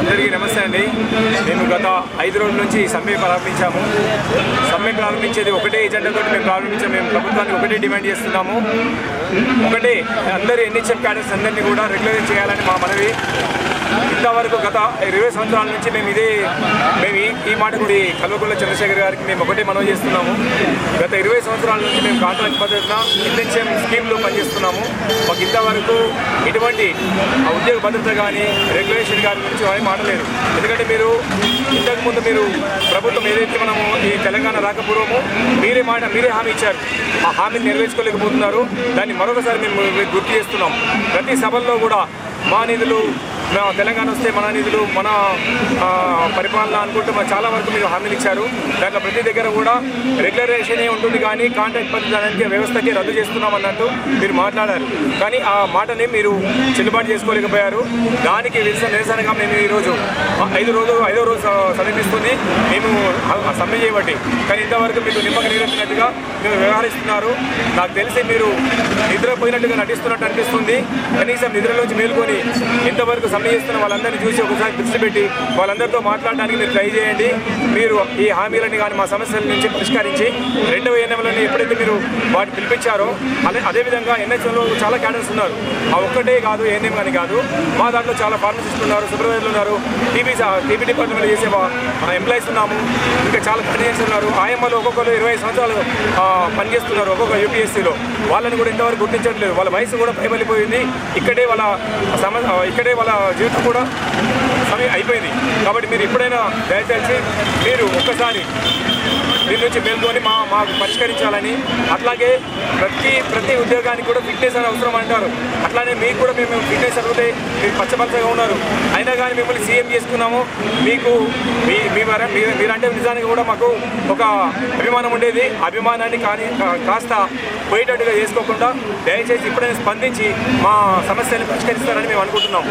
అందరికీ నమస్తే అండి. మేము గత 5 రోజుల నుంచి సమ్మె ప్రారంభించాము. సమ్మె ప్రారంభించేది ఒకటే ఎజెండాతో మేము ప్రారంభించాము. మేము ప్రభుత్వాన్ని ఒకటే డిమాండ్ చేస్తున్నాము. ఒకటే అందరి ఎన్హెచ్ఎం క్యాడర్స్ అందరినీ కూడా రెగ్యులరైజ్ చేయాలని మా మనవి. ఇంతవరకు గత 20 సంవత్సరాల నుంచి మేము ఈ మాట కూడా కల్వకుంట్ల చంద్రశేఖర్ గారికి మేము ఒకటే మనవి చేస్తున్నాము. గత 20 సంవత్సరాల నుంచి మేము కాంట్రాక్ట్ పద్ధతిన ఎన్హెచ్ఎం స్కీమ్లో పనిచేస్తున్నాము. మాకు ఇంతవరకు ఎటువంటి ఉద్యోగ భద్రత కానీ రెగ్యులేషన్ కానీ గురించి అని మాట లేదు. ఎందుకంటే ఇంతకుముందు ప్రభుత్వం ఏదైతే మనము ఈ తెలంగాణ రాకపూర్వము మీరే హామీ ఇచ్చారు. ఆ హామీని నెరవేర్చుకోలేకపోతున్నారు. దాన్ని మరొకసారి మేము గుర్తు చేస్తున్నాం. ప్రతి సభల్లో కూడా మా నిధులు తెలంగాణ వస్తే మన నిధులు మన పరిపాలన అనుకుంటూ చాలా వరకు మీరు హామీలు ఇచ్చారు. దాంట్లో ప్రతి దగ్గర కూడా రెగ్యులరైజేషనే ఉంటుంది కానీ కాంట్రాక్ట్ పద్ధతి వ్యవస్థకి రద్దు చేస్తున్నాం అన్నట్టు మీరు మాట్లాడారు. కానీ ఆ మాటని మీరు చెల్లుబాటు చేసుకోలేకపోయారు. దానికి నిరసనగా మేము ఈరోజు 5వ రోజు సమీపిస్తుంది మేము సమ్మె చేయబట్టి. కానీ ఇంతవరకు మీకు నిమ్మక నీరెత్తినట్టుగా మేము వ్యవహరిస్తున్నారు. నాకు తెలిసి మీరు నిద్రపోయినట్టుగా నటిస్తున్నట్టు అనిపిస్తుంది. కనీసం నిద్రలోంచి మేలుకొని ఇంతవరకు సమ్మె చేస్తున్న వాళ్ళందరినీ చూసి ఒకసారి దృష్టి పెట్టి వాళ్ళందరితో మాట్లాడడానికి మీరు ట్రై చేయండి. మీరు ఈ హామీలని కానీ మా సమస్యల నుంచి పరిష్కరించి 2వ ఎన్నికలని ఎప్పుడైతే మీరు వాటిని పిలిపించారో అదేవిధంగా ఎన్హెచ్ఎంలో చాలా క్యాడర్స్ ఉన్నారు. ఆ ఒక్కటే కాదు ఏఎన్ఎం కానీ కాదు, మా దాంట్లో చాలా ఫార్మసిస్టులు ఉన్నారు, సూపర్వైజర్లు ఉన్నారు, టీబీ డిపార్ట్మెంట్లో చేసే ఎంప్లాయీస్ ఉన్నాము, ఇంకా చాలా క్యాండిడేట్స్ ఉన్నారు. ఆయమ్మలు ఒక్కొక్కరు 20 సంవత్సరాలు పనిచేస్తున్నారు ఒక్కొక్క యూపీఎస్సీలో. వాళ్ళని కూడా ఇంతవరకు గుర్తించట్లేదు. వాళ్ళ వయసు కూడా పైబలిపోయింది. ఇక్కడే వాళ్ళ జీవితం కూడా సమయం అయిపోయింది. కాబట్టి మీరు ఎప్పుడైనా దయచేసి మీరు ఒక్కసారి దీని నుంచి మేల్కొని మాకు పరిష్కరించాలని. అట్లాగే ప్రతి ఉద్యోగానికి కూడా ఫిట్నెస్ అని అవసరం అంటారు. అట్లానే మీకు కూడా మేము ఫిట్నెస్ అడిగితే మీరు పచ్చపచ్చగా ఉన్నారు. అయినా కానీ మిమ్మల్ని సీఎం చేసుకున్నాము. మీరంటే నిజానికి కూడా మాకు ఒక అభిమానం ఉండేది. అభిమానాన్ని కాస్త పోయేటట్టుగా చేసుకోకుండా దయచేసి ఇప్పుడైనా స్పందించి మా సమస్యలను పరిష్కరిస్తారని మేము అనుకుంటున్నాము.